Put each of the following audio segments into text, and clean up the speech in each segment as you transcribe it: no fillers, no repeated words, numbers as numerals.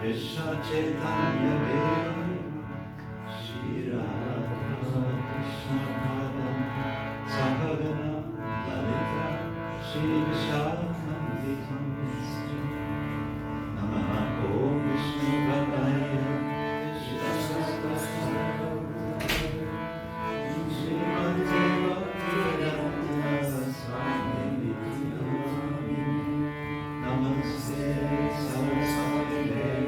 Krishna Chaitanya Deva Shri Radha Krishna Padam Sahagana Lalita Shri Vishakhanditam Namaha Om Vishnu Padaya Shrimate Bhaktivedanta Swami Namaste Saraswati Devi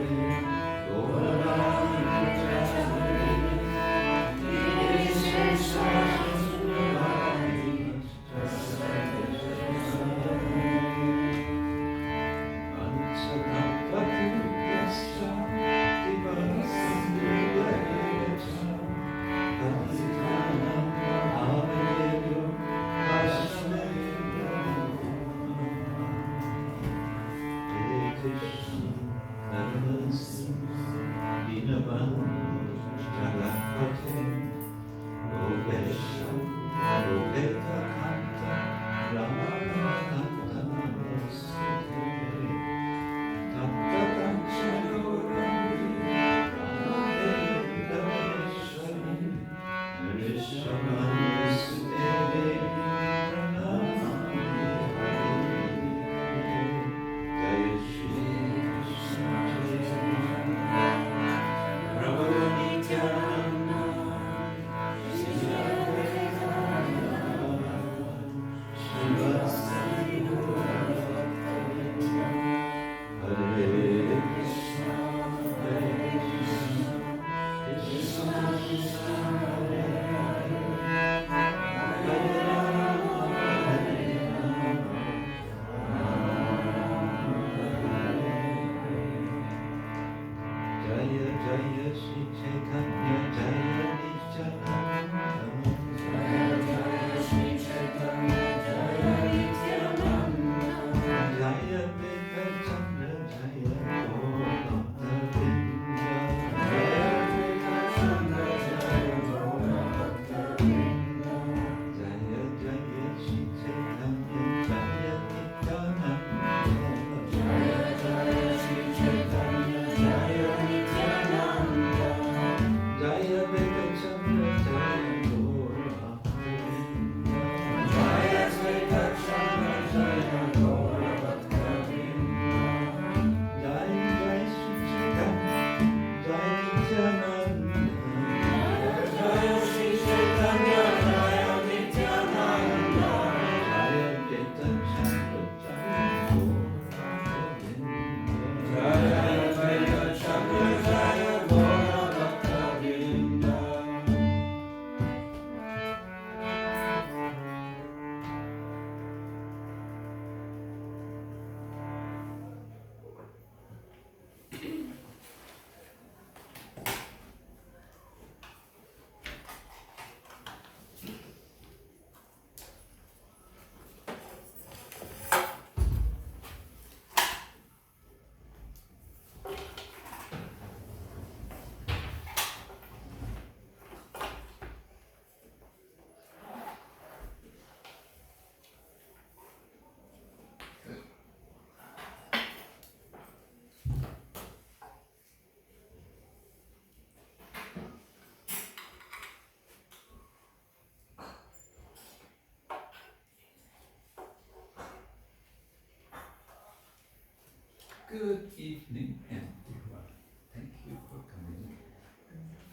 Good evening, everyone. Thank you for coming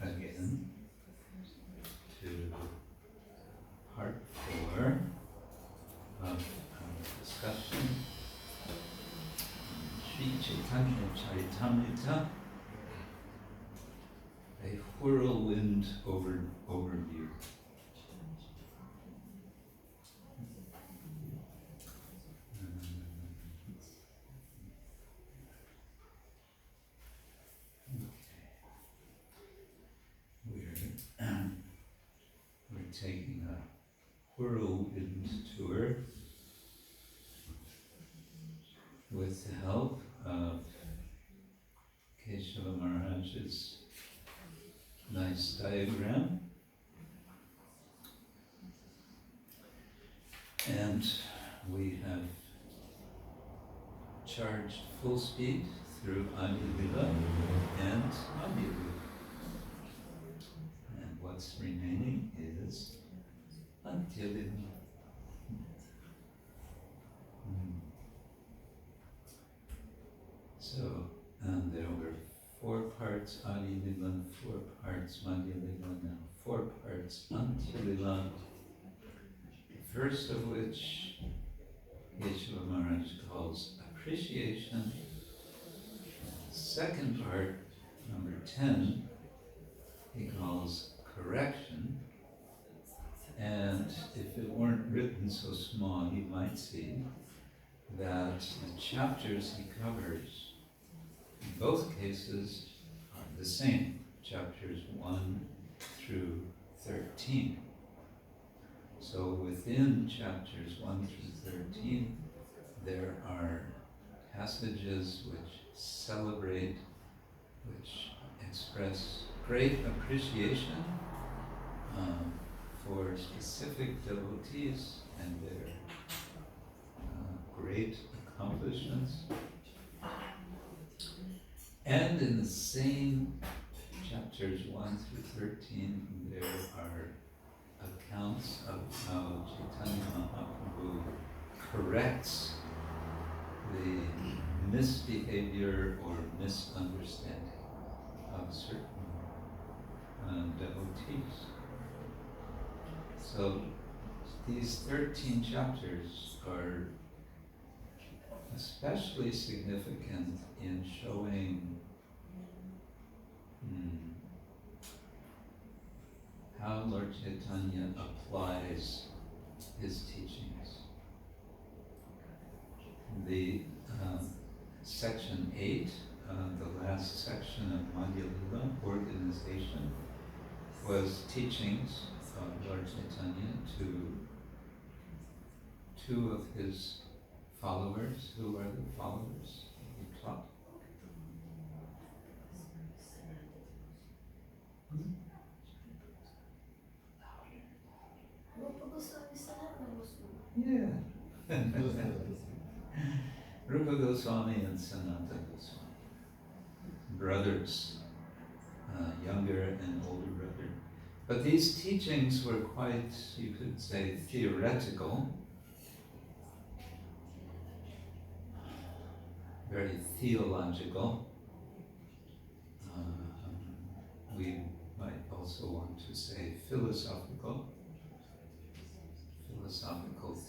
again to part 4 of our discussion Sri Chaitanya Charitamrita, a whirlwind overview. We're taking a whirlwind tour with the help of Keshava Maharaj's nice diagram. And we have charged full speed through Adi Lila and Adi Lila. And what's remaining is Antya Lila. So, there were 4 parts Adi Lila, 4 parts Madhya Lila, now 4 parts Antya Lila. The first of which Yeshua Maharaj calls appreciation. Second part, number 10, he calls correction. And if it weren't written so small, you might see that the chapters he covers in both cases are the same, chapters 1 through 13. So within chapters 1 through 13, there are passages which celebrate, which express great appreciation for specific devotees and their great accomplishments. And in the same chapters 1 through 13, there are accounts of how Chaitanya Mahaprabhu corrects the misbehavior or misunderstanding of certain devotees. So these 13 chapters are especially significant in showing how Lord Chaitanya applies his teachings. The section 8, the last section of Madhya Lila, organization, was teachings of Lord Chaitanya to 2 of his followers. Who are the followers he taught? Yeah. Rupa Goswami and Sanatana Goswami. Brothers, younger and older brother. But these teachings were quite, you could say, theoretical. Very theological. We might also want to say philosophical,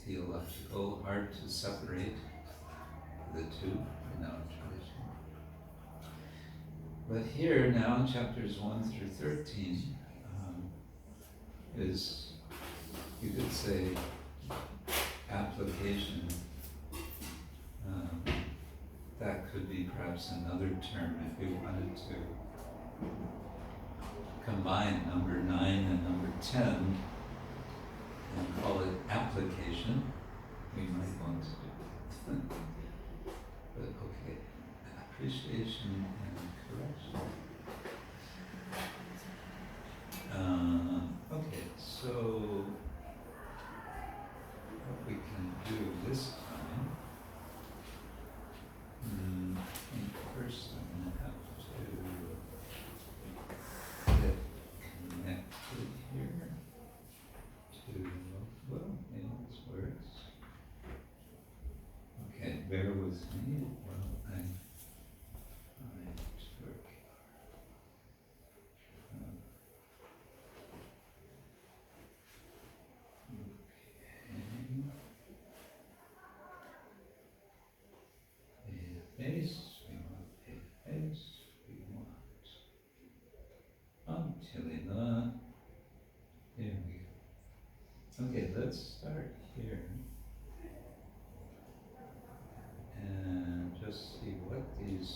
theological, hard to separate the two in our tradition. But here now, chapters 1 through 13 is, you could say, application. That could be perhaps another term if we wanted to combine number 9 and number 10 and call it application. We might want to do it. But okay, appreciation and correction. Okay, so what we can do this time, I think first I'm going to have to get connected here to, well, maybe this works. Okay, bear with me while I find work. Okay. peace, we want peace, we want Antilila. There we go. Okay, let's start here. And just see what these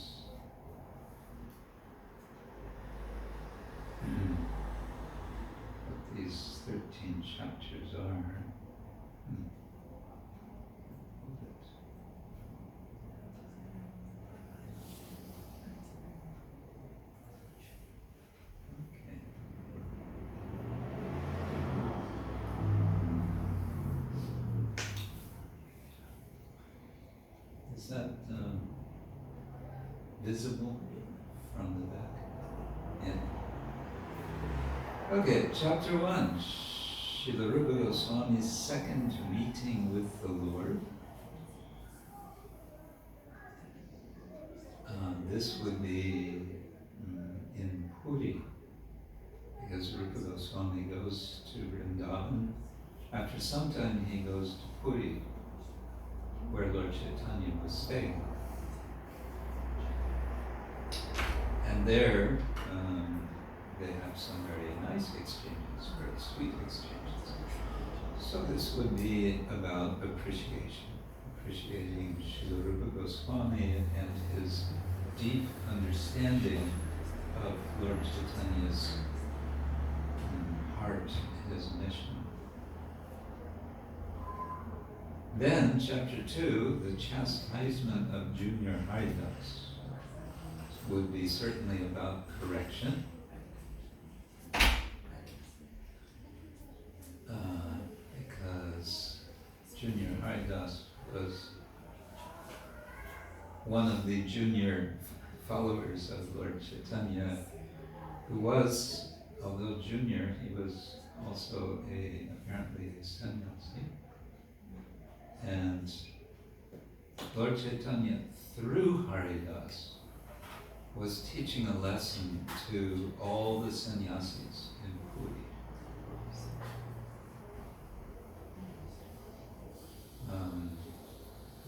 13 chapters are. Okay. Is that visible from the back? Yeah. Okay, chapter 1. Srila Rupa Goswami's second meeting with the Lord. This would be in Puri, because Rupa Goswami goes to Vrindavan. After some time he goes to Puri, where Lord Chaitanya was staying. And there they have some very nice exchanges, very sweet exchanges. So this would be about appreciation, appreciating Srila Rupa Goswami and his deep understanding of Lord Chaitanya's heart, his mission. Then, chapter 2, the chastisement of junior Haridas would be certainly about correction. Because junior Haridas was one of the junior followers of Lord Chaitanya, who was, although junior, he was also apparently a sannyasi. And Lord Chaitanya, through Haridas, was teaching a lesson to all the sannyasis in Puri.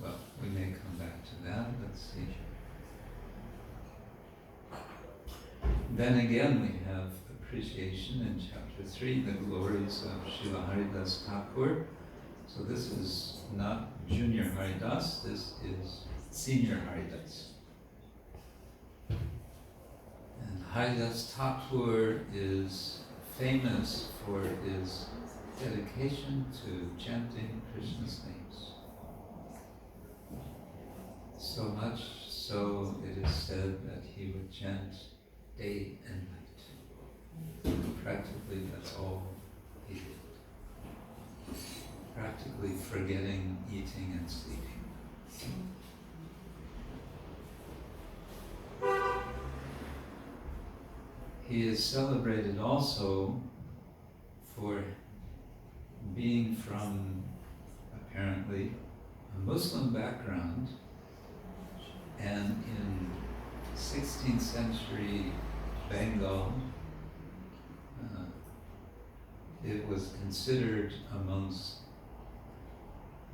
Well, we may come back to that. Let's see. Then again, we have appreciation in chapter 3, the glories of Srila Haridas Thakur. So this is not junior Haridas, this is senior Haridas. And Haridas Thakur is famous for his dedication to chanting Krishna's names. So much so it is said that he would chant day and night. Practically that's all he did. Practically forgetting eating and sleeping. He is celebrated also for being from, apparently, a Muslim background, and in 16th century Bengal, it was considered amongst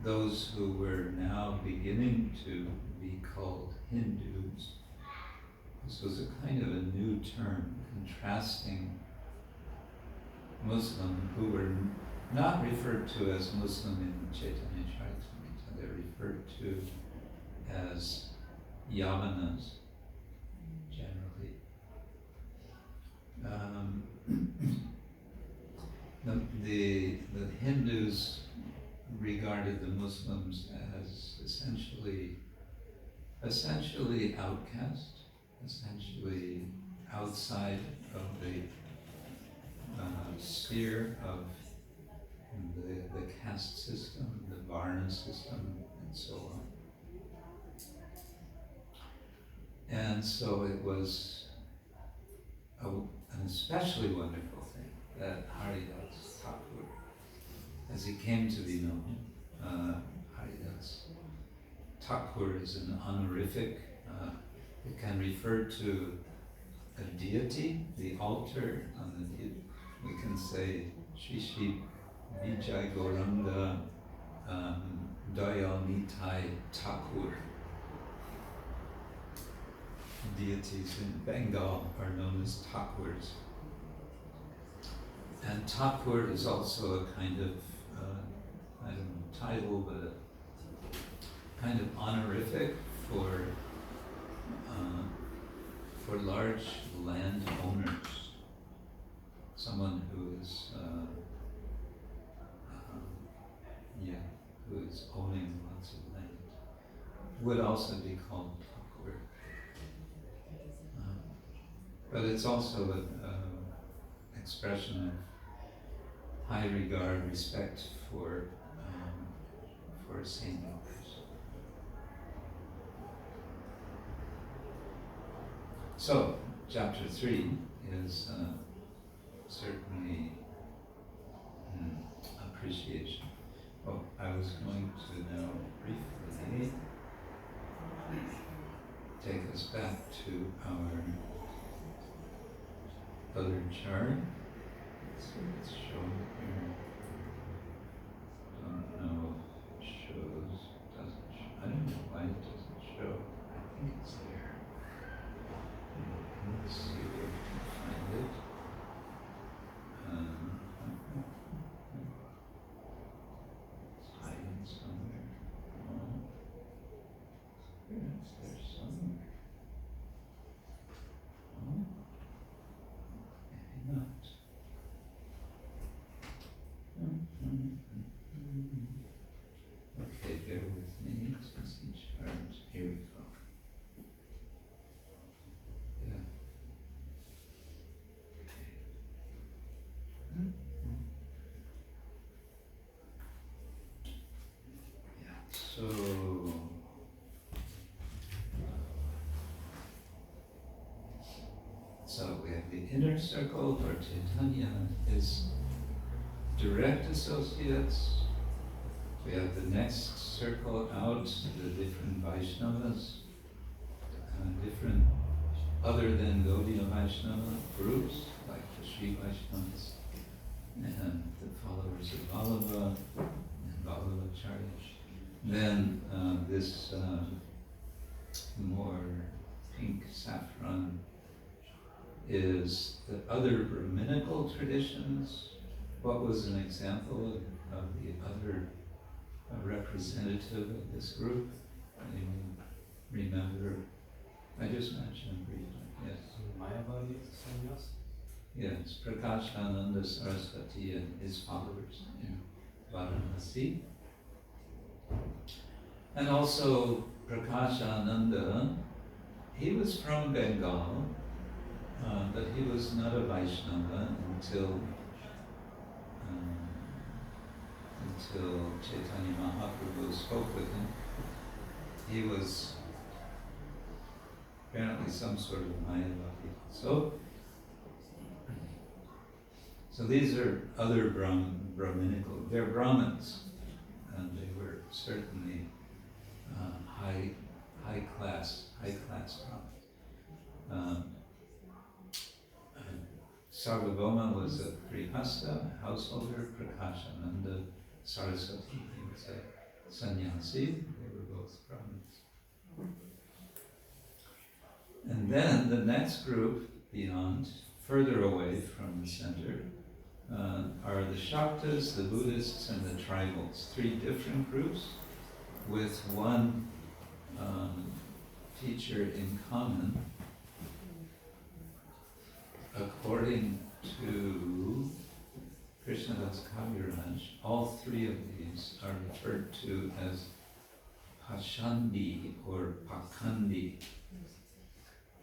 those who were now beginning to be called Hindus. This was a kind of a new term, contrasting Muslim, who were not referred to as Muslim in Chaitanya Charitamrita. They're referred to as Yavanas, generally. The Hindus regarded the Muslims as essentially outcast, essentially outside of the sphere of the caste system, the Varna system, and so on. And so it was an especially wonderful thing that Haridas Thakur, as he came to be known, Haridas Thakur is an honorific. It can refer to a deity, the altar on the deity. We can say Shishi Vijay Gauranga Dayal Nitai Thakur. deities in Bengal are known as Thakurs. And Thakur is also a kind of, I don't know, title, but a kind of honorific for large land owners. Someone who is, who is owning lots of land would also be called Thakur. But it's also an expression of high regard, respect for saint elders. So, chapter 3 is certainly appreciation. Oh, I was going to now briefly take us back to our other chart. So it's shown here. Don't know if it shows, doesn't show. I don't know why it doesn't show. I think it's there. Let's see where we can find it. It's hiding somewhere. Oh. It's there somewhere. Oh. Maybe not. Okay, bear with me. Since each chart. Here we go. Yeah. Yeah. So we have the inner circle where Chaitanya is direct associates. We have the next circle out, the different Vaishnavas, different other than Gaudiya Vaishnava groups, like the Sri Vaishnavas, and the followers of Vallabha and Vallabhacharyas. Then this more pink saffron is the other Brahminical traditions. What was an example of the other representative of this group? Anyone remember? I just mentioned briefly, yes. Mayavadi sannyas? Yes, Prakashananda Saraswati and his followers in Varanasi. And also Prakashananda, he was from Bengal, but he was not a Vaishnava until Chaitanya Mahaprabhu spoke with him. He was apparently some sort of Mayavadi. So these are other Brahminical, they're Brahmins, and they were certainly high class Brahmins. Sarvabhauma was a Grihastha, a householder. Prakashananda Saraswati, he was a sannyasi. They were both Brahmins. And then the next group beyond, further away from the center, are the Shaktas, the Buddhists, and the tribals. 3 different groups with one feature in common. According to Krishnadas Kaviraj, all 3 of these are referred to as Pashandi or Pakandi.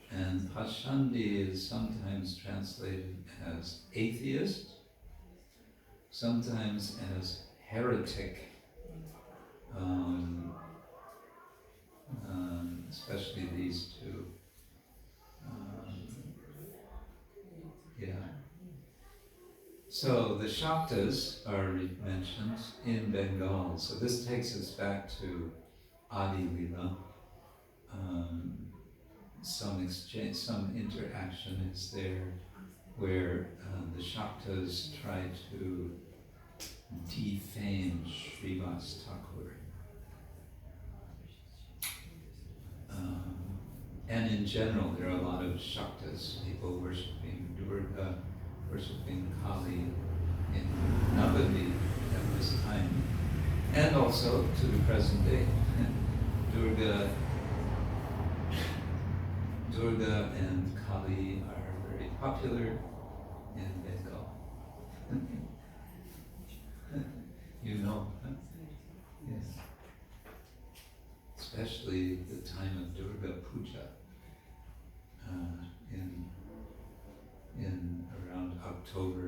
And Pashandi is sometimes translated as atheist, sometimes as heretic, especially these 2. So the Shaktas are mentioned in Bengal. So this takes us back to Adi Lila. Some exchange, some interaction is there where the Shaktas try to defame Srivas Thakur. And in general, there are a lot of Shaktas, people worshipping Durga, worshipping Kali in Navadvip at this time, and also to the present day. Durga and Kali are very popular in Bengal. You know, huh? Yes. Especially the time of Durga Puja in around October.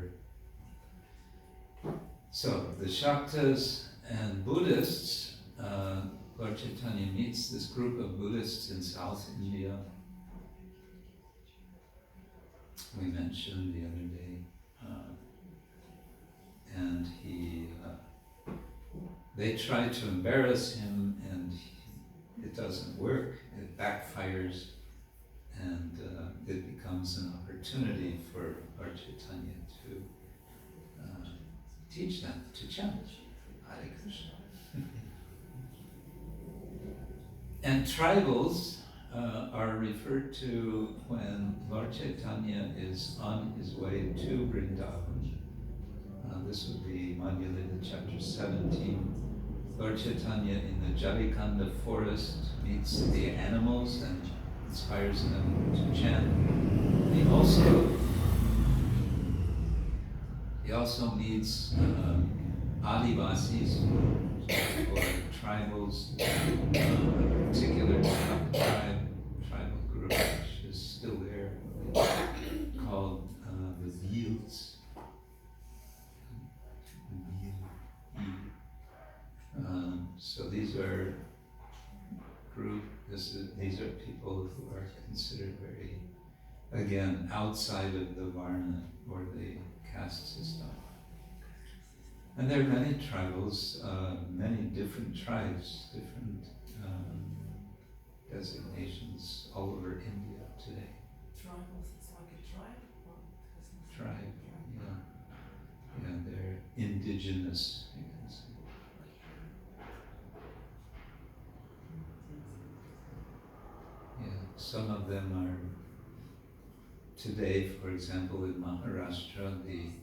So the Shaktas and Buddhists, Lord Chaitanya meets this group of Buddhists in South India. We mentioned the other day, and they try to embarrass him, and it doesn't work. It backfires, and it becomes an opportunity for Lord Chaitanya to teach them to chant Hare Krishna. And tribals are referred to when Lord Chaitanya is on his way to Vrindavan. This would be Madhya Lila chapter 17. Lord Chaitanya in the Javikanda forest meets the animals and inspires them to chant. He also meets Adivasis, or tribals, a particular tribal group which is still there, called the Veels. So these are these are people who are considered very, again, outside of the Varna or the caste system. And there are many tribals, many different tribes, different designations all over India today. Tribals, it's like a tribe? Tribe, yeah. Yeah, they're indigenous, you can say. Yeah, some of them are today, for example, in Maharashtra, the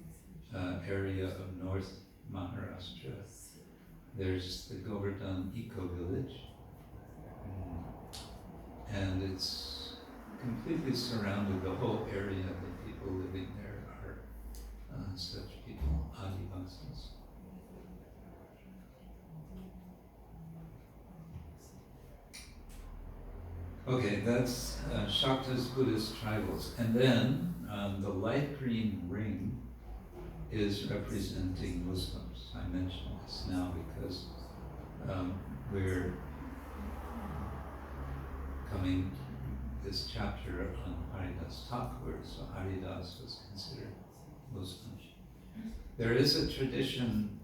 area of North Maharashtra, there's the Govardhan Eco-Village, and it's completely surrounded, the whole area, the people living there are such people, Adivasis. Okay, that's Shaktas, Buddhist, tribals. And then the light green ring is representing Muslims. I mention this now because we're coming this chapter on Haridas Thakur, so Haridas was considered Muslim. There is a tradition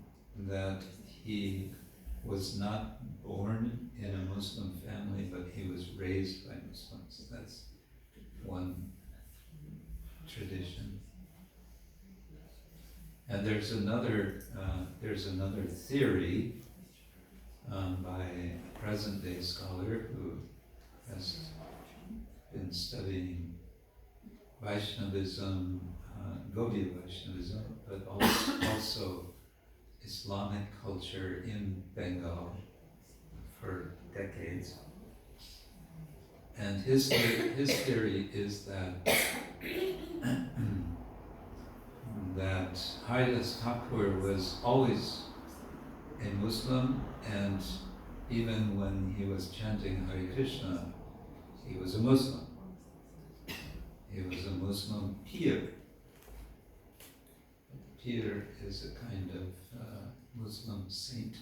that he was not born in a Muslim family, but he was raised by Muslims. That's one tradition. And there's another theory by a present-day scholar who has been studying Vaishnavism, Gaudiya Vaishnavism, but also Islamic culture in Bengal for decades. And his theory is that that Haridas Thakur was always a Muslim, and even when he was chanting Hare Krishna, he was a Muslim. He was a Muslim peer. Peer is a kind of Muslim saint.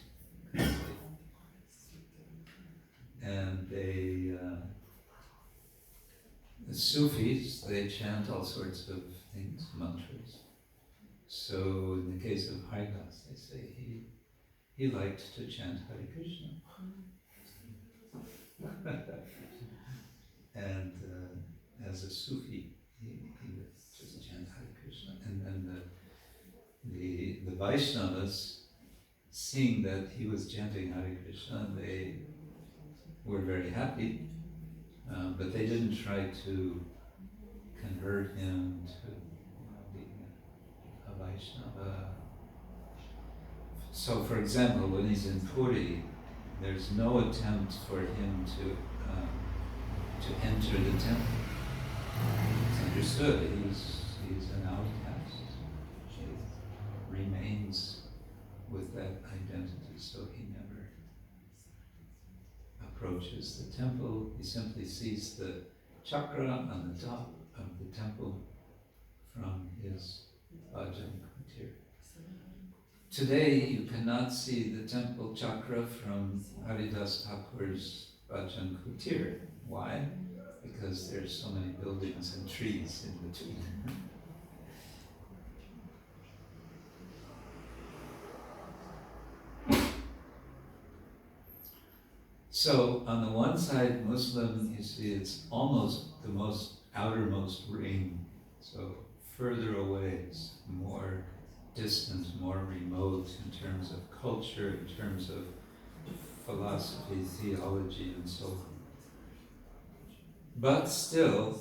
And the Sufis, they chant all sorts of things, mantras. So in the case of Haridas, they say he liked to chant Hare Krishna. And as a Sufi, he would just chant Hare Krishna. And then the Vaishnavas, seeing that he was chanting Hare Krishna, they were very happy, But they didn't try to convert him to being a Vaishnava. So, for example, when he's in Puri, there's no attempt for him to enter the temple. It's understood he's an outcast. He remains with that identity, so he never approaches the temple. He simply sees the chakra on the top of the temple from his bhajan kutir. Today you cannot see the temple chakra from Haridas Thakur's bhajan kutir. Why? Because there's so many buildings and trees in between. So on the one side, Muslim, you see, it's almost the most outermost ring. So further away, it's more distant, more remote in terms of culture, in terms of philosophy, theology, and so on. But still,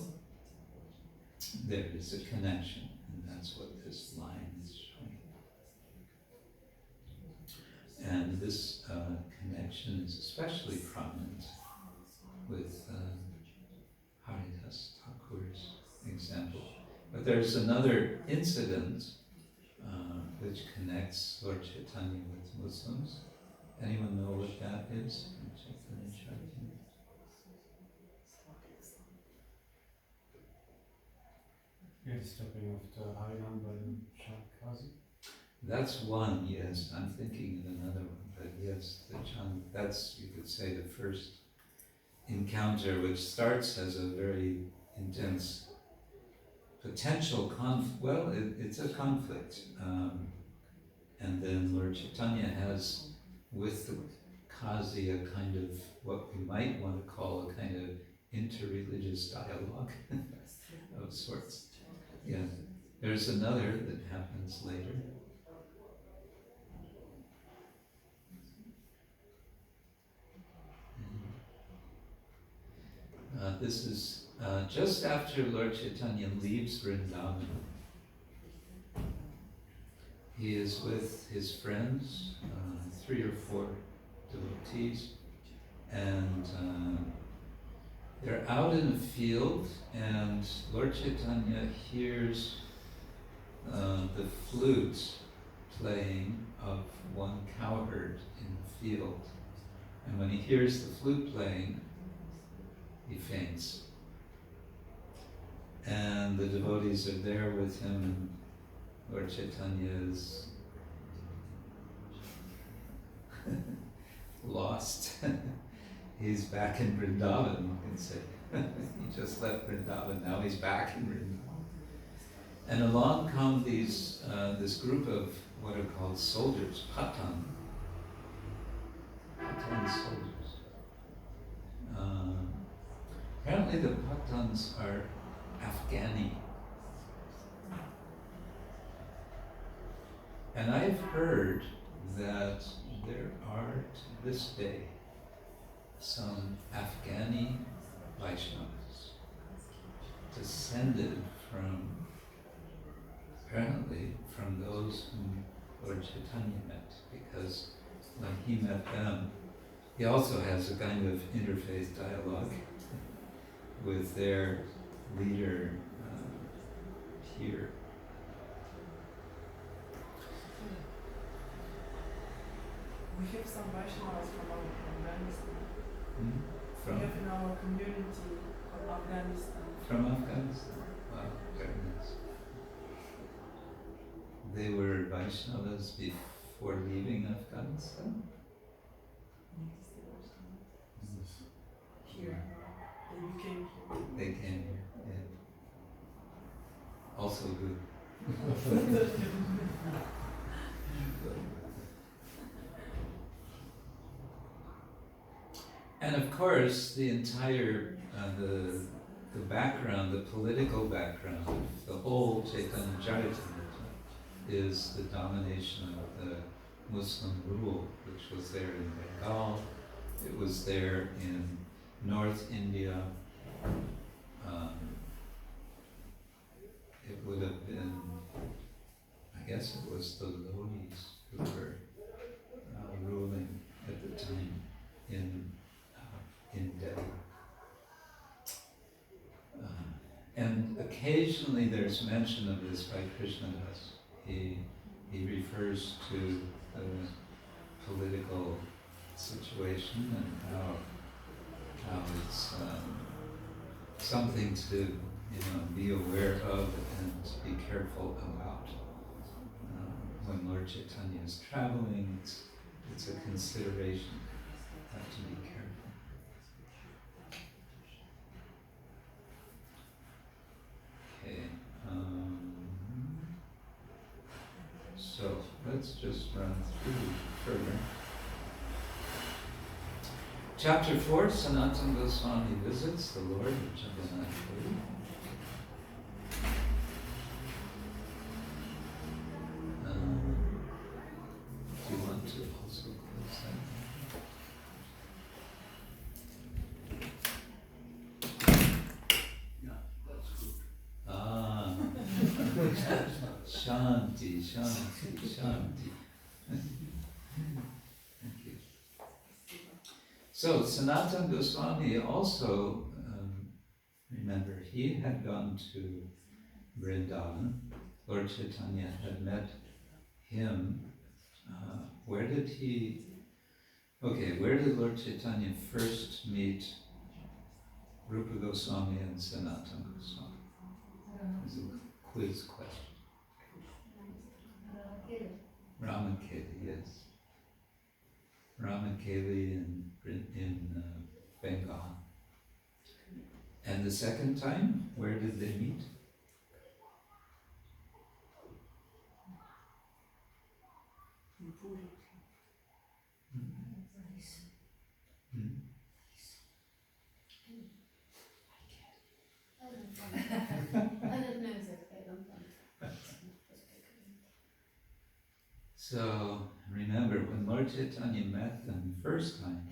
there is a connection, and that's what this line is showing. And this connection is especially prominent with Haridas Thakur's example. But there's another incident which connects Lord Chaitanya with Muslims. Anyone know what that is? Yeah, the stopping of the Harinam by the Shankazi. That's one, yes. I'm thinking of another one, but yes, the Chand, that's, you could say, the first encounter, which starts as a very intense potential conflict. Well, it's a conflict. And then Lord Chaitanya has, with the Kazi, a kind of what we might want to call a kind of interreligious dialogue of sorts. Yeah. There's another that happens later. This is just after Lord Chaitanya leaves Vrindavan. He is with his friends, 3 or 4 devotees, and they're out in a field, and Lord Chaitanya hears the flute playing of one cowherd in the field. And when he hears the flute playing, he faints. And the devotees are there with him, and Lord Chaitanya is lost. He's back in Vrindavan, you can say. He just left Vrindavan, now he's back in Vrindavan. And along come these this group of what are called soldiers, Patan soldiers. Apparently the Patans are Afghani. And I've heard that there are, to this day, some Afghani Vaishnavas descended from, apparently, from those whom Lord Chaitanya met, because when he met them, he also has a kind of interfaith dialogue with their leader here. We have some Vaishnavas from Afghanistan. From? We have in our community from Afghanistan. From Afghanistan? Wow, very nice. They were Vaishnavas before leaving Afghanistan? Here. They became here. They came here, yeah. Also good. And of course, the entire, the background, the political background of the whole Chaitanya Charitamrita is the domination of the Muslim rule, which was there in Bengal, it was there in North India, guess it was the Lodis who were ruling at the time in Delhi. And occasionally there's mention of this by Krishna Das. He refers to the political situation and how it's something to be aware of and be careful about. When Lord Chaitanya is traveling, it's a consideration. Have to be careful. Okay. So let's just run through further. Chapter 4, Sanatana Goswami visits the Lord of Jagannath Puri. Do you want to also close that? Yeah, that's good. Ah, Shanti, Shanti, Shanti. Thank you. So, Sanatana Goswami also, remember, he had gone to Vrindavan. Lord Chaitanya had met him. Where did Lord Chaitanya first meet Rupa Goswami and Sanatana Goswami? It's a quiz question. Ramakeli, yes. Ramakeli in Bengal. And the second time, where did they meet? So remember, when Lord Chaitanya met them the first time,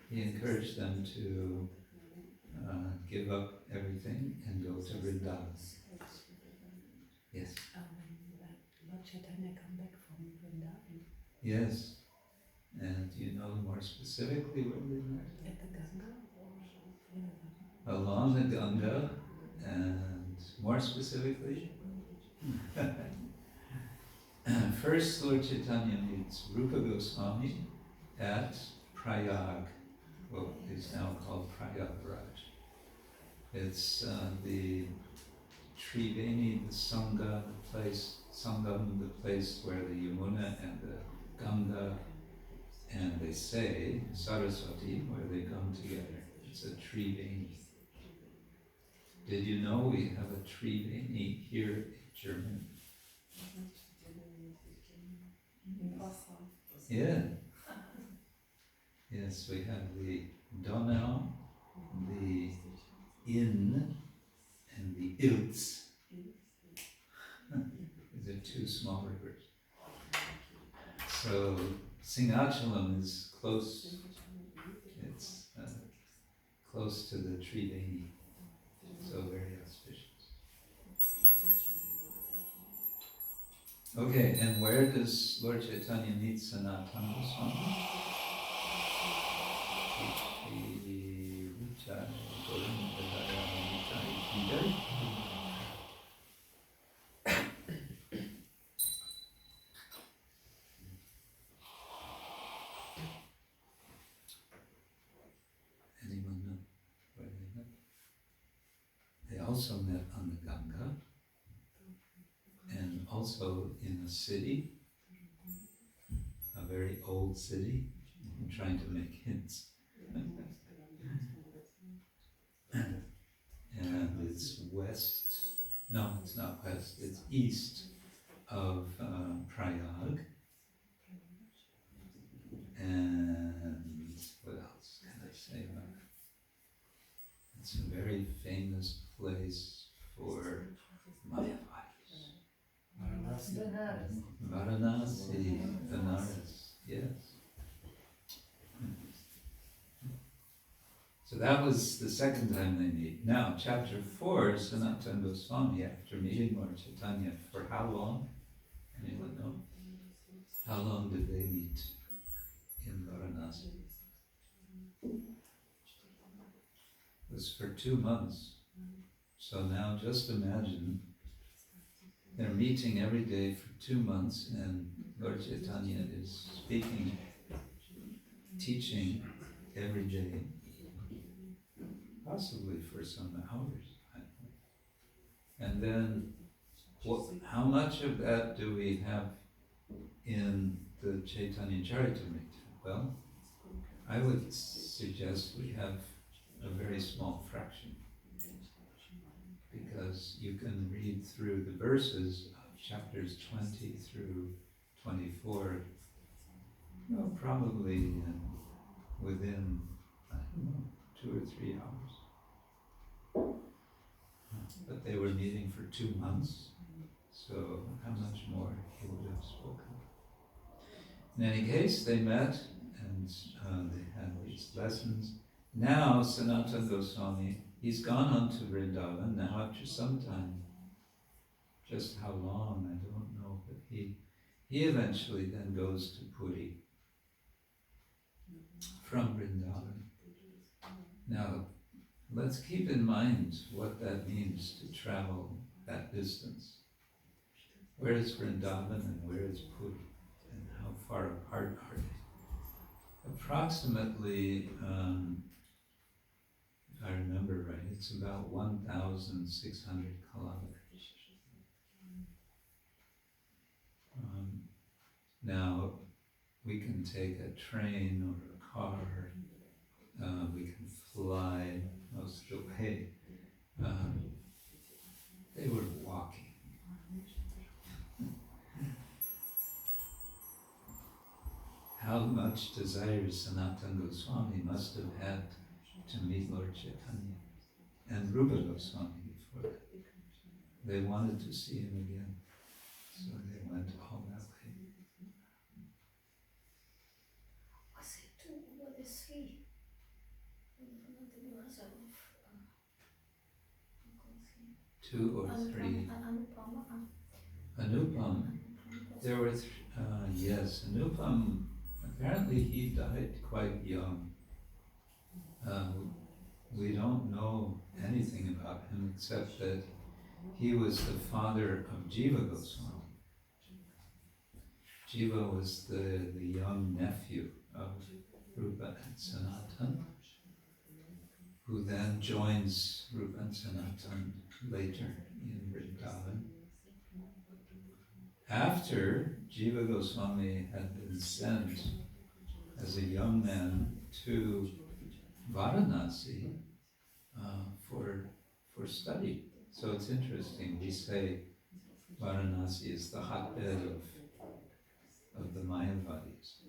he encouraged them to give up everything and go to Vrindavan. Yes. Lord Chaitanya come back from Vrindavan. Yes. And do you know more specifically where they met? At the Ganga. Along the Ganga, and more specifically, first Lord Chaitanya meets Rupa Goswami at Prayag, what is now called Prayagraj. It's the Triveni, the Sangha, the place, Sangam, the place where the Yamuna and the Ganga, and they say Saraswati, where they come together. It's a Triveni. Did you know we have a Triveni here in Germany? Yeah. Yes, we have the Donau, the Inn, and the Ilz. These are two small rivers. So Singhachalam is close. It's close to the Triveni. So very auspicious. Okay, and where does Lord Chaitanya meet Sanatana Goswami? Anyone know where they met? They also met on the Ganga, and also in a city, a very old city. I'm trying to make hints. And it's west, no, it's not west, it's east of Prayag. And what else can I say about it? It's a very famous place for Mayavadis. Varanasi, Benares, yes. So that was the second time they meet. Now, chapter 4, Sanatana Goswami, after meeting Lord Chaitanya, for how long? Anyone know? How long did they meet in Varanasi? It was for 2 months. So now just imagine they're meeting every day for 2 months and Lord Chaitanya is speaking, teaching every day, possibly for some hours. I don't know. And then how much of that do we have in the Chaitanya Charitamrita? Well, I would suggest we have a very small fraction, because you can read through the verses of chapters 20 through 24, probably within, I don't know, 2 or 3 hours. But they were meeting for 2 months, so how much more he would have spoken. In any case, they met and they had these lessons. Now Sanatana Goswami, he's gone on to Vrindavan now after some time. Just how long, I don't know, but he eventually then goes to Puri from Vrindavan. Now, let's keep in mind what that means to travel that distance. Where is Vrindavan and where is Puri? And how far apart are they? Approximately, if I remember right, it's about 1,600 kilometers. Now, we can take a train or a car, we can fly most of the way. They were walking. How much desire Sanatana Goswami must have had to meet Lord Chaitanya and Rupa Goswami before that. They wanted to see him again, so they went all that way. Was it 2 or 3? Two or three. Anupam. There were, yes, Anupam, apparently he died quite young. We don't know anything about him except that he was the father of Jiva Goswami. Jiva was the young nephew of Rupa and Sanatan, who then joins Rupa and Sanatan later in Vrindavan. After Jiva Goswami had been sent as a young man to Varanasi for study. So it's interesting, we say Varanasi is the hotbed of the Mayavadis.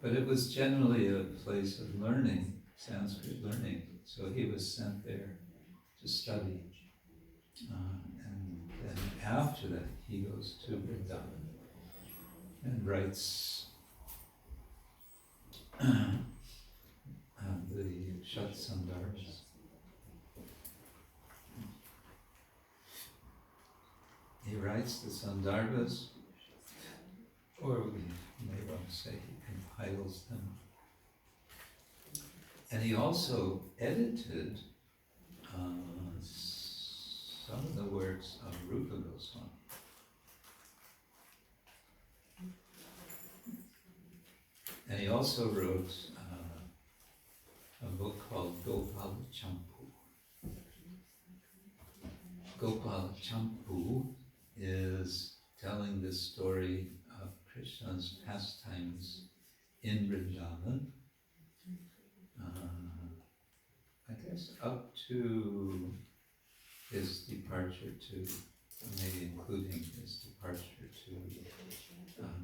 But it was generally a place of learning, Sanskrit learning. So he was sent there to study. And then after that, he goes to Vrindavan and writes the Shat Sandarbhas. He writes the Sandarbhas, or we may well say he compiles them. And he also edited some of the works of Rupa Goswami. And he also wrote a book called Gopala Champu. Gopala Champu is telling the story of Krishna's pastimes in Vrindavan, I guess up to his departure to, maybe including his departure to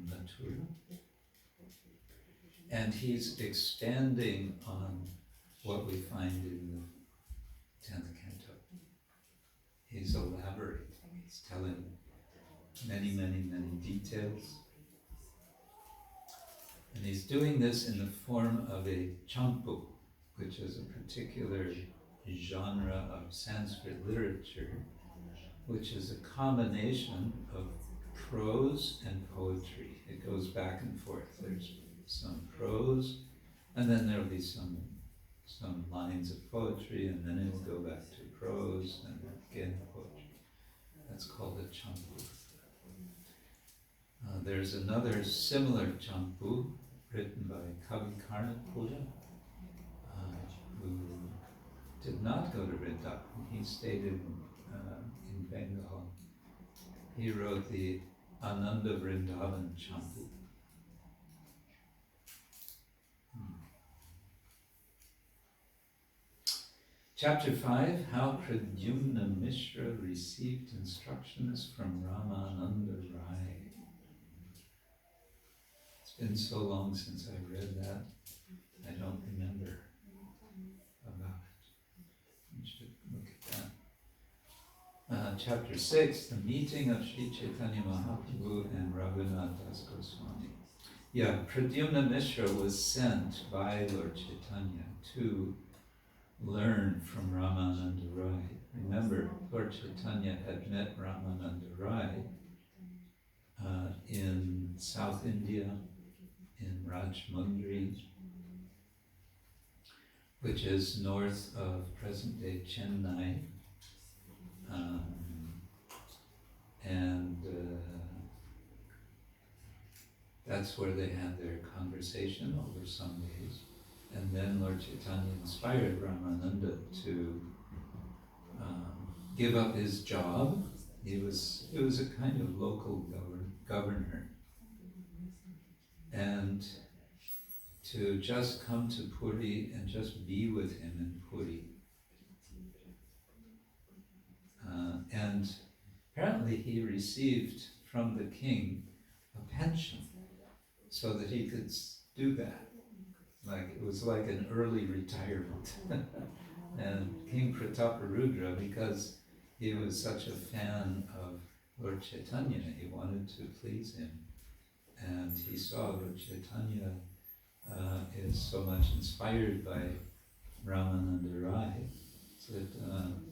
Mathura. And he's expanding on what we find in the 10th canto. He's elaborating, he's telling many, many, many details. And he's doing this in the form of a champu, which is a particular genre of Sanskrit literature, which is a combination of prose and poetry. It goes back and forth. There's some prose, and then there'll be some lines of poetry, and then it will go back to prose, and then again poetry. That's called a champu. There's another similar champu written by Kavi Karnapura, who did not go to Vrindavan. He stayed in Bengal. He wrote the Ananda Vrindavan champu. Chapter 5, how Pradyumna Mishra received instructions from Ramananda Rai. It's been so long since I read that, I don't remember about it. You should look at that. Chapter 6, the meeting of Sri Chaitanya Mahaprabhu and Raghunath Das Goswami. Yeah, Pradyumna Mishra was sent by Lord Chaitanya to learn from Ramananda Rai. Remember, Lord Chaitanya had met Ramananda Rai in South India, in Rajmundry, which is north of present-day Chennai, and that's where they had their conversation over some days. And then Lord Chaitanya inspired Ramananda to give up his job. It was a kind of local governor, and to just come to Puri and just be with him in Puri. And apparently he received from the king a pension so that he could do that. Like it was like an early retirement. And King Prataparudra, because he was such a fan of Lord Chaitanya, he wanted to please him. And he saw Lord Chaitanya is so much inspired by Ramananda Rai, said,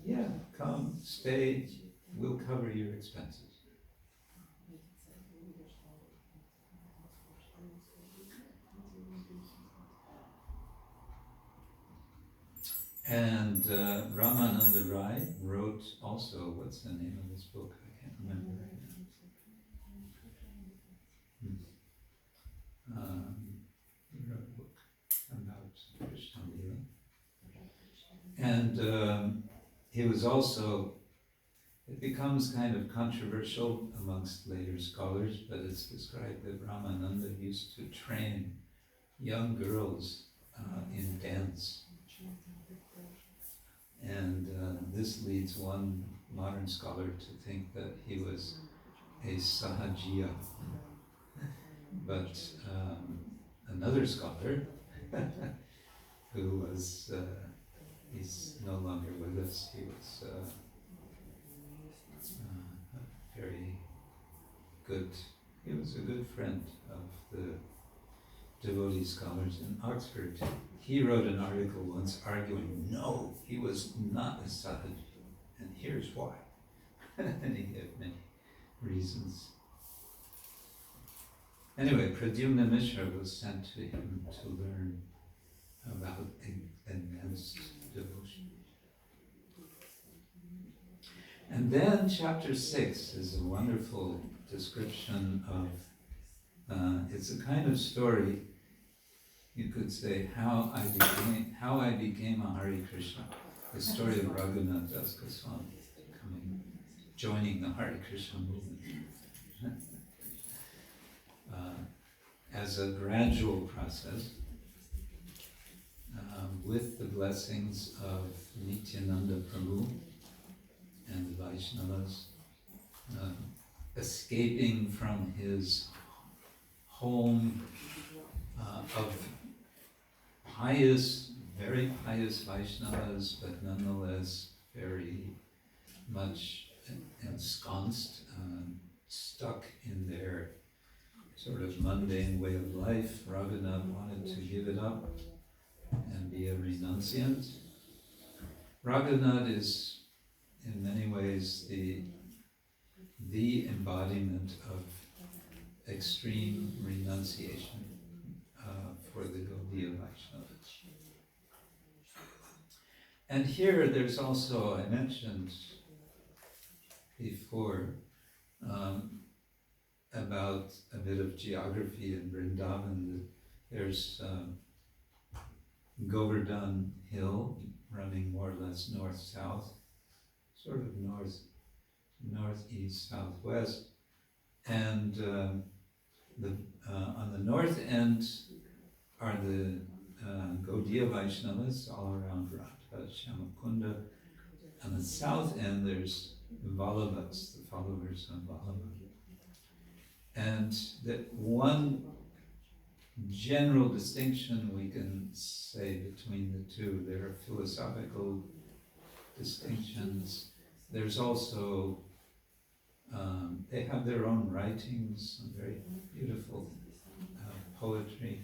yeah, come, stay, we'll cover your expenses. And Ramananda Rai wrote also, what's the name of this book? I can't remember right now. He wrote a book about Krishna Lila. And he was also, it becomes kind of controversial amongst later scholars, but it's described that Ramananda used to train young girls in dance. And this leads one modern scholar to think that he was a sahajiya. But another scholar, who was, he's no longer with us, he was very good, he was a good friend of the devotee scholars in Oxford. He wrote an article once arguing, no, he was not a sahaji, and here's why. And he gave many reasons. Anyway, Pradyumna Mishra was sent to him to learn about advanced devotion. And then chapter 6 is a wonderful description of, it's a kind of story, you could say, how I became a Hare Krishna. The story of Raghunath Das Goswami joining the Hare Krishna movement. As a gradual process, with the blessings of Nityananda Prabhu and the Vaishnavas, escaping from his home of pious, very pious Vaishnavas, but nonetheless very much ensconced, stuck in their sort of mundane way of life. Raghunath wanted to give it up and be a renunciant. Raghunath is in many ways the the embodiment of extreme renunciation for the Gaudiya Vaishnavas. And here there's also, I mentioned before, about a bit of geography in Vrindavan. There's Govardhan Hill running more or less north-south, sort of northeast, southwest, and on the north end are the Gaudiya Vaishnavas all around Radha, Shyamakunda. On the south end there's the Vallabhas, the followers of Vallabha. And that one general distinction we can say between the two, there are philosophical distinctions. There's also, they have their own writings, some very beautiful poetry.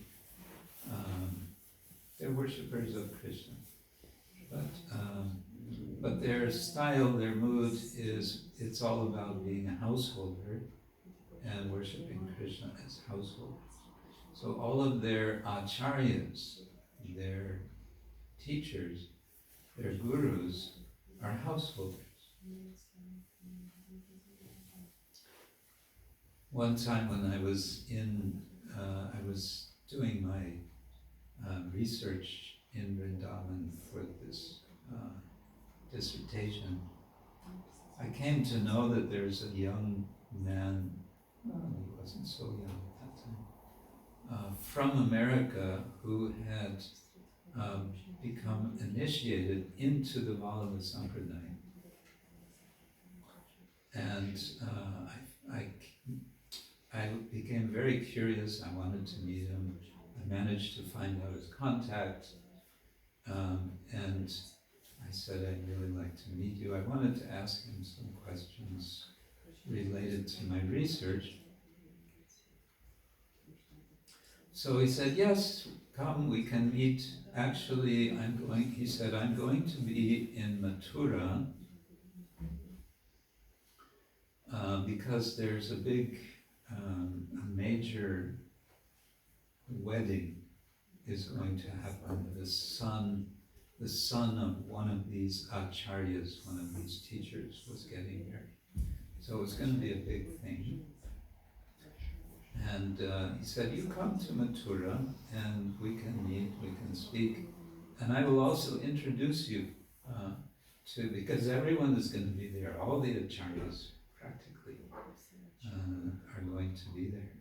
They're worshippers of Krishna. But their style, their mood is, it's all about being a householder and worshipping Krishna as householders. So all of their acharyas, their teachers, their gurus are householders. One time when I was doing my research in Vrindavan for this dissertation, I came to know that there's a young man, he wasn't so young at that time, from America who had become initiated into the Vallabha Sampradaya. And I became very curious. I wanted to meet him. I managed to find out his contact, and I said, I'd really like to meet you. I wanted to ask him some questions related to my research. So he said, yes, come, we can meet. Actually, he said, I'm going to be in Mathura because there's a big, a major wedding is going to happen. The son of one of these acharyas, one of these teachers, was getting married. So it's going to be a big thing. And he said, you come to Mathura and we can meet, we can speak. And I will also introduce you because everyone is going to be there. All the acharyas practically are going to be there.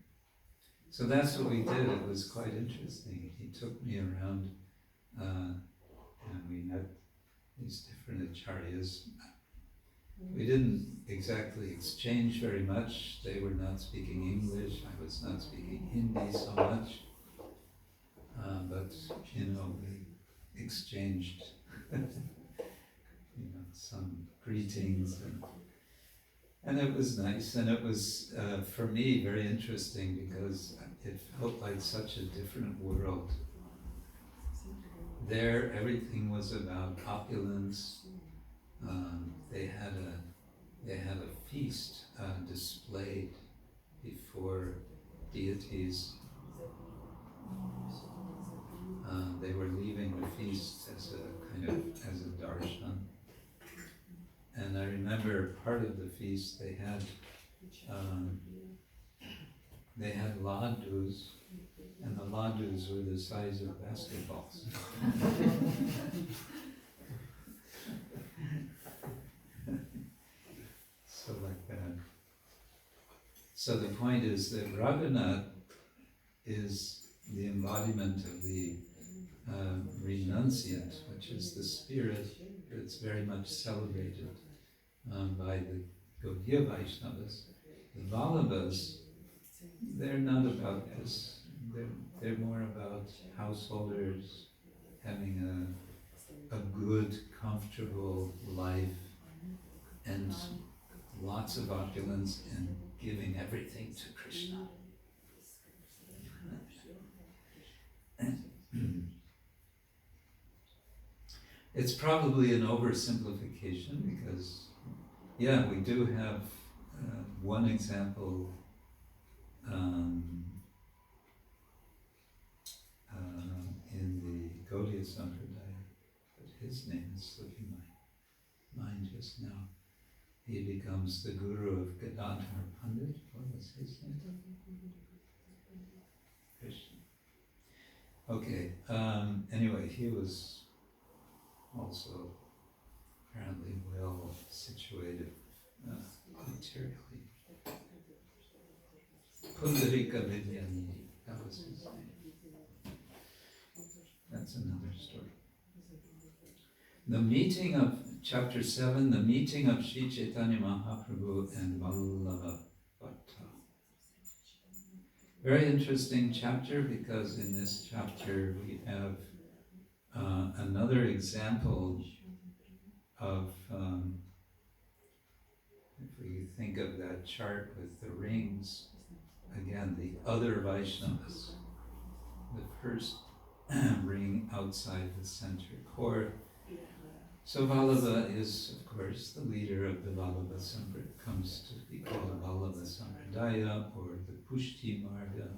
So that's what we did. It was quite interesting. He took me around and we met these different acharyas. We didn't exactly exchange very much. They were not speaking English. I was not speaking Hindi so much. But, we exchanged some greetings. And it was nice. And it was, for me, very interesting because it felt like such a different world. There, everything was about opulence. They had a feast displayed before deities. They were leaving the feast as a darshan. And I remember part of the feast they had ladus, and the ladus were the size of basketballs. So like that. So the point is that Raghunath is the embodiment of the renunciant, which is the spirit that's very much celebrated by the Gaudiya Vaishnavas. The Vallabhas, they're not about this. They're more about householders having a good, comfortable life and lots of opulence and giving everything to Krishna. It's probably an oversimplification because, we do have one example in the Gaudiya Sampradaya, but his name is slipping my mind just now. He becomes the guru of Gadadhar Pandit. What was his name? Krishna. Okay, anyway, he was also apparently well situated materially. Pundarika Vidyani, that was his name. That's another story. The meeting of, chapter 7, the meeting of Sri Chaitanya Mahaprabhu and Vallabha Bhatta. Very interesting chapter, because in this chapter we have another example of, if we think of that chart with the rings, again, the other Vaishnavas, the first ring outside the center core. So Vallabha is, of course, the leader of the Vallabha Sampradaya, comes to be called Vallabha Sampradaya, or the Pushti Marga.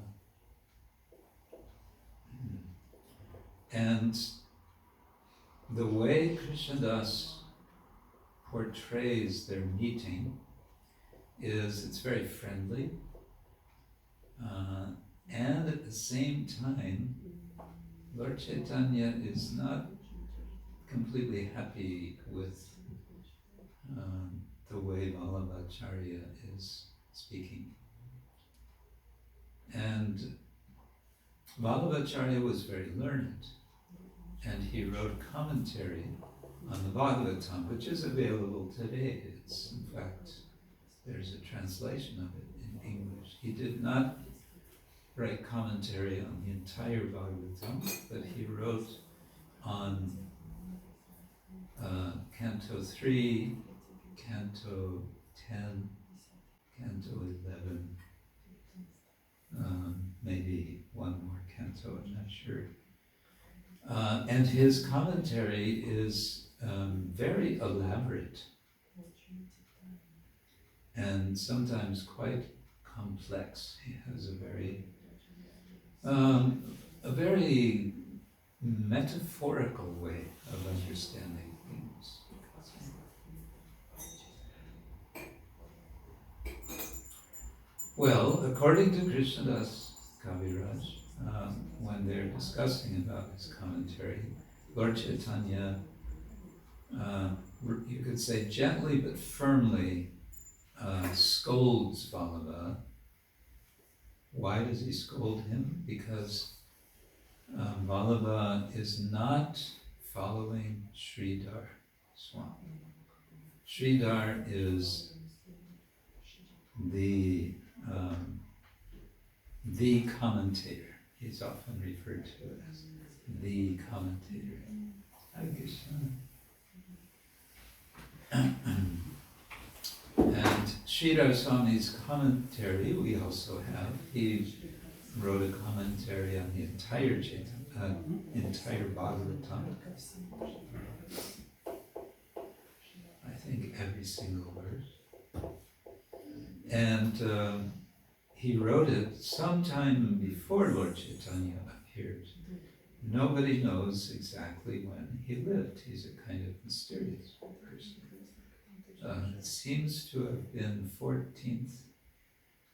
And the way Krishnadas portrays their meeting is it's very friendly, and at the same time, Lord Chaitanya is not completely happy with the way Vallabhacharya is speaking. And Vallabhacharya was very learned, and he wrote commentary on the Bhagavatam, which is available today. It's, in fact, there's a translation of it in English. He did not write commentary on the entire Bhagavatam, but he wrote on Canto 3, Canto 10, Canto 11, maybe one more canto, I'm not sure. And his commentary is very elaborate and sometimes quite complex. He has a very metaphorical way of understanding things. Well, according to Krishnadas Kaviraj, when they're discussing about his commentary, Lord Chaitanya, you could say gently but firmly, scolds Vallabha. Why does he scold him? Because Vallabha is not following Sridhar Swami. Sridhar is the commentator. He's often referred to as the commentator. Hare Krishna. And Sridhar Swami's commentary we also have. He wrote a commentary on the entire entire Bhagavatam. I think every single verse. And he wrote it sometime before Lord Chaitanya appeared. Nobody knows exactly when he lived. He's a kind of mysterious person. It seems to have been 14th,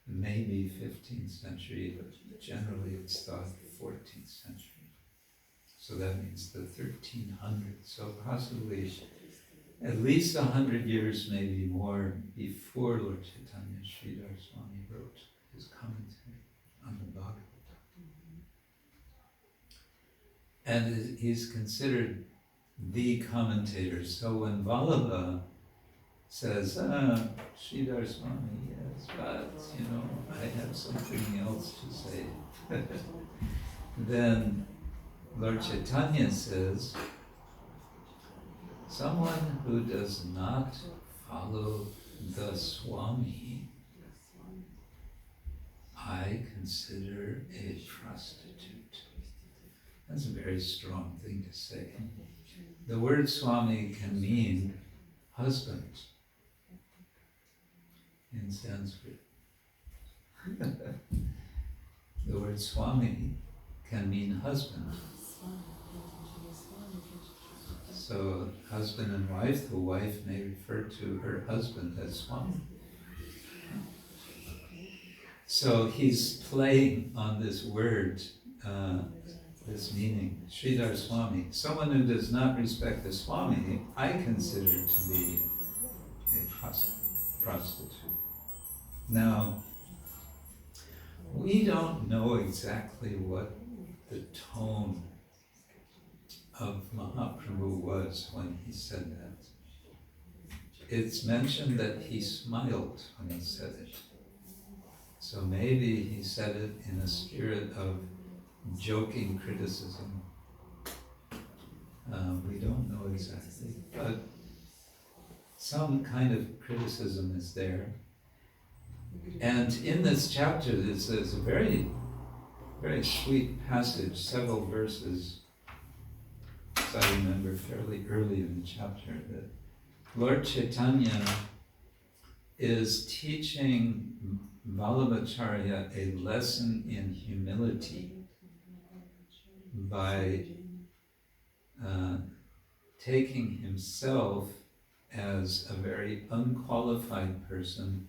maybe 15th century, but generally it's thought 14th century. So that means the 1300s. So possibly at least 100 years, maybe more, before Lord Chaitanya, Sridhar Swami wrote his commentary on the Bhagavatam. And he's considered the commentator. So when Vallabha says, Sridhar Swami, yes, but, I have something else to say. Then Lord Chaitanya says, someone who does not follow the Swami, I consider a prostitute. That's a very strong thing to say. The word Swami can mean husband. in Sanskrit. The word Swami can mean husband. So husband and wife, the wife may refer to her husband as Swami. So he's playing on this word, this meaning, Sridhar Swami. Someone who does not respect the Swami, I consider to be a prostitute. Now, we don't know exactly what the tone of Mahaprabhu was when he said that. It's mentioned that he smiled when he said it. So maybe he said it in a spirit of joking criticism. We don't know exactly, but some kind of criticism is there. And in this chapter, there's a very, very sweet passage, several verses, as I remember fairly early in the chapter, that Lord Chaitanya is teaching Vallabhacharya a lesson in humility by taking himself as a very unqualified person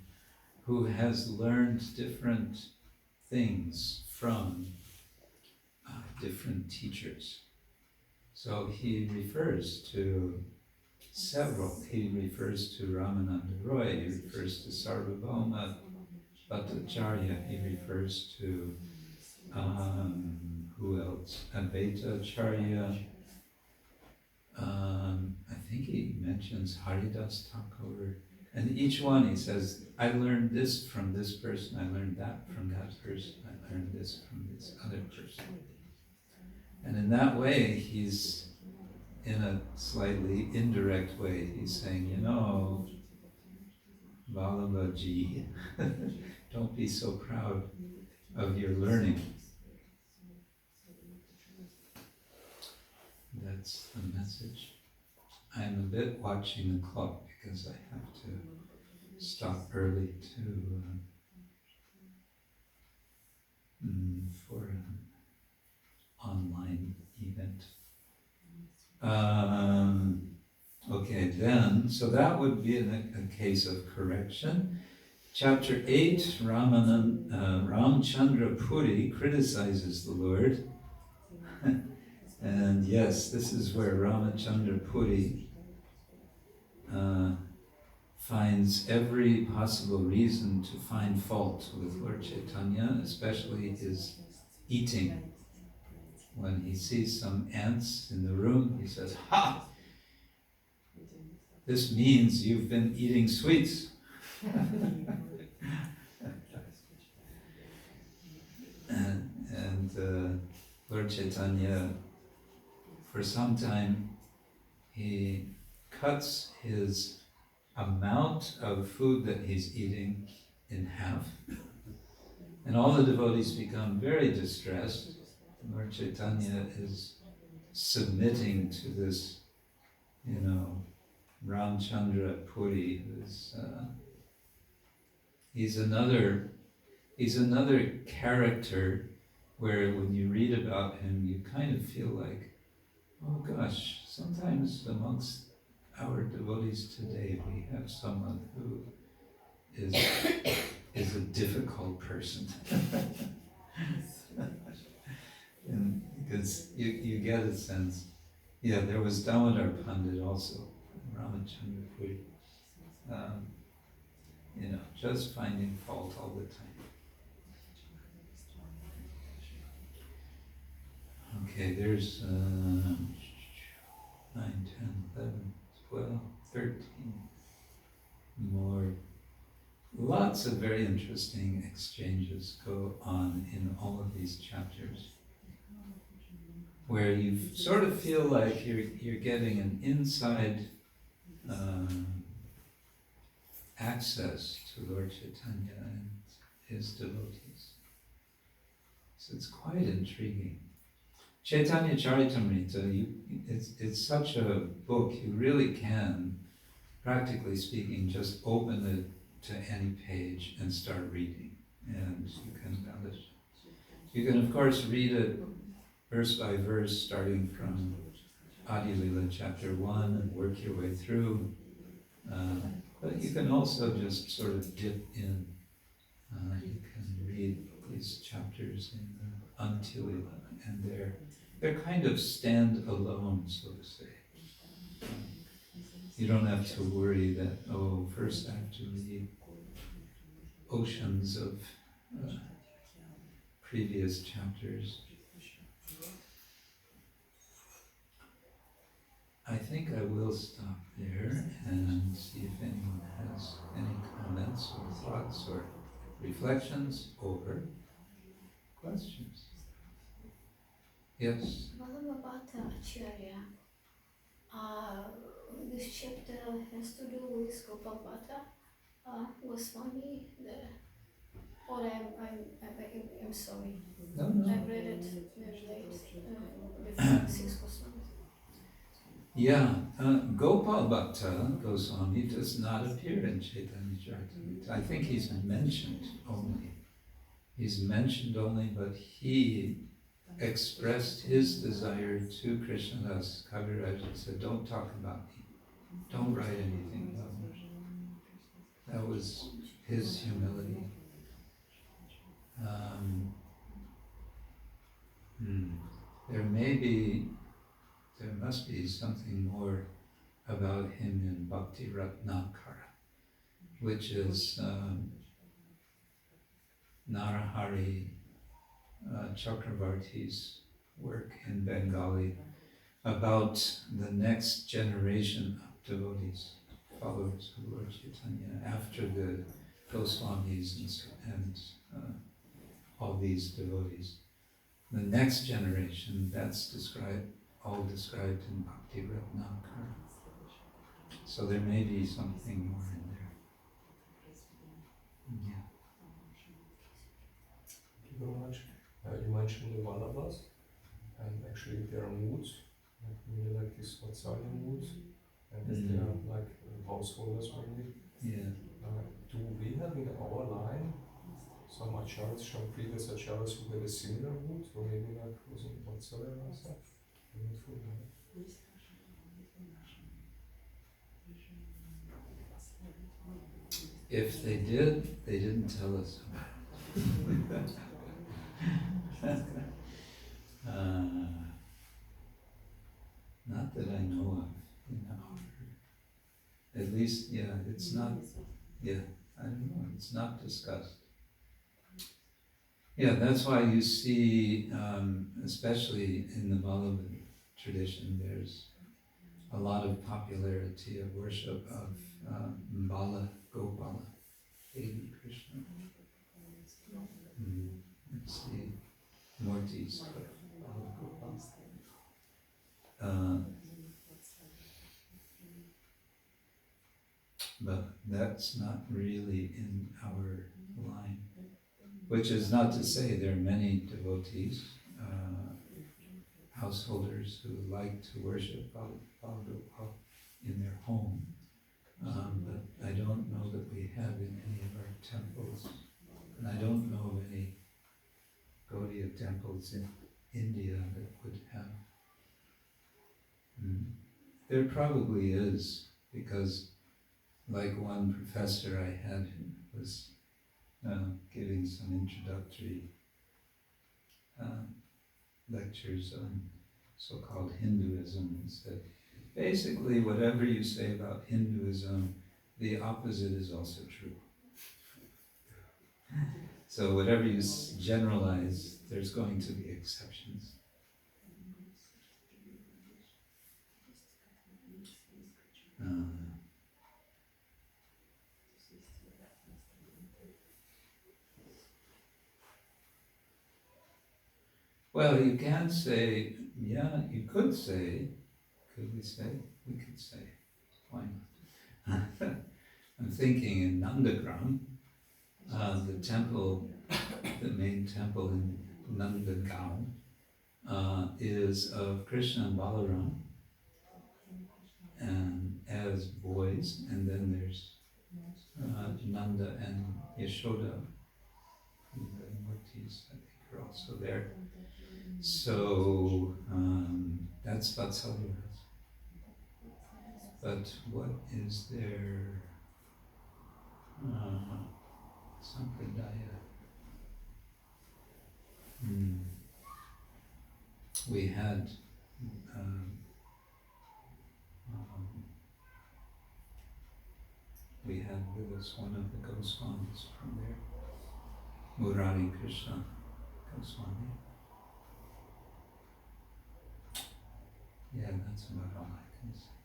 who has learned different things from different teachers. So he refers to several. He refers to Ramananda Roy, he refers to Sarvabhauma Bhattacharya, he refers to, who else? Advaita Acharya. I think he mentions Haridas Thakur. And each one he says, I learned this from this person, I learned that from that person, I learned this from this other person. And in that way, he's, in a slightly indirect way, he's saying, you know, Vallabhaji, don't be so proud of your learning. That's the message. I'm a bit watching the clock because I have to stop early to for an online event. Okay, then, so that would be a case of correction. Chapter 8, Ramchandra Puri criticizes the Lord. And yes, this is where Ramachandra Puri finds every possible reason to find fault with Lord Chaitanya, especially his eating. When he sees some ants in the room, he says, "Ha! This means you've been eating sweets." and Lord Chaitanya, for some time, he cuts his amount of food that he's eating in half. And all the devotees become very distressed. Lord Chaitanya is submitting to this, Ramchandra Puri, who's he's another character where when you read about him, you kind of feel like, oh gosh, sometimes amongst our devotees today, we have someone who is a difficult person. And because you get a sense, there was Damodar Pandit also, Ramachandra Puri, just finding fault all the time. Okay, there's 9, 10, 11, 12, 13 more. Lots of very interesting exchanges go on in all of these chapters, where you sort of feel like you're getting an inside access to Lord Chaitanya and his devotees. So it's quite intriguing. Chaitanya Charitamrita, it's such a book, you really can, practically speaking, just open to any page and start reading, and you can embellish. You can, of course, read it verse by verse, starting from Adi Lila chapter 1 and work your way through. But you can also just sort of dip in. You can read these chapters in Antilila, and they're kind of stand alone, so to say. You don't have to worry that, oh, first I have to read oceans of previous chapters. I think I will stop there and see if anyone has any comments or thoughts or reflections or questions. Yes? Well, about Acharya, this chapter has to do with Gopalbhatta, Goswami, or I'm sorry. No. I read it very late, before 6 Goswami. Yeah, Gopal Bhatta Goswami does not appear in Chaitanya Charitamrita. I think he's mentioned only. He's mentioned only, but he expressed his desire to Krishnadas Kaviraj and said, don't talk about me. Don't write anything about me. That was his humility. There must be something more about him in Bhakti Ratnakara, which is Narahari Chakravarti's work in Bengali about the next generation of devotees, followers of Lord Chaitanya, after the Goswamis and all these devotees. The next generation, that's all described in Bhakti Ratnakara. So there may be something more in there. Yeah. Thank you very much. You mentioned the Vallabhas, and actually there are moods, really like these Vatsalya moods, and they are like householders mainly. Yeah. Do we have in our line some acharyas, some previous acharyas who had a similar mood, or maybe like was in Vatsalya Rasa? If they did, they didn't tell us about it. Not that I know of, At least, it's not, I don't know, it's not discussed. Yeah, that's why you see, especially in the Vallabha tradition, there's a lot of popularity of worship of Bala Gopala, baby Krishna. It's the Murtis of Bala Gopala. But that's not really in our line. Which is not to say there are many devotees, householders who like to worship Bala Gopala in their home. But I don't know that we have in any of our temples. And I don't know of any Gaudiya temples in India that would have. There probably is, because like one professor I had who was giving some introductory lectures on so-called Hinduism, and said, basically whatever you say about Hinduism, the opposite is also true. So whatever you generalize, there's going to be exceptions. Well, you can say, you could say, we could say, why not? I'm thinking in Nandagram, the temple, the main temple in Nandagaon, is of Krishna and Balaram, and as boys, and then there's Nanda and Yashoda, the Murtis, I think, are also there. So that's Vatsalya. But what is their sampradaya? We had with us one of the Goswamis from there, Murari Krishna Goswami. Yeah, that's about all I can say.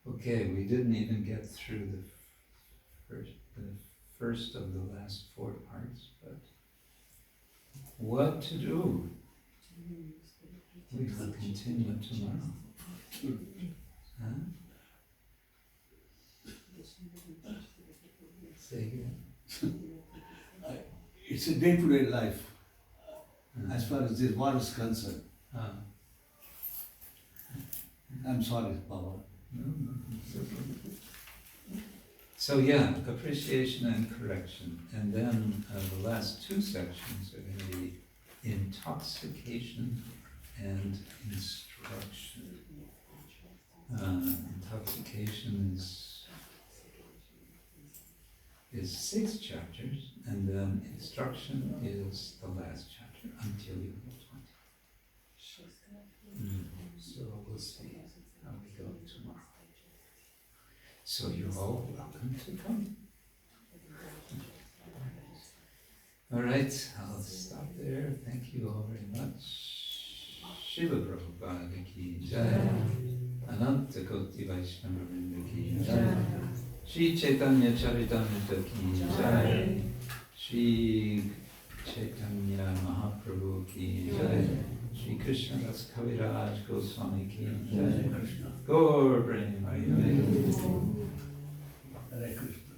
Okay, we didn't even get through the first of the last 4 parts, but what to do? We will continue tomorrow. Huh? Say again. It's a day-to-day life, as far as this war is concerned. I'm sorry, Baba. No, it's okay. So yeah, appreciation and correction. And then the last 2 sections are going to be intoxication and instruction. Intoxication is 6 chapters, and then instruction is the last chapter until you get 20. So we'll see how we go tomorrow. So you're all welcome to come. All right, I'll stop there. Thank you all very much. Shiva Prabhupada ki jai. Ananta Koti Vaishnava Vrinda ki jai. Shri Chaitanya Charitamrita ki jai. Shri Chaitanya Mahaprabhu ki jai. Shri Krishna Das Kaviraj Goswami ki jai. Gaur Prem. Hare Krishna.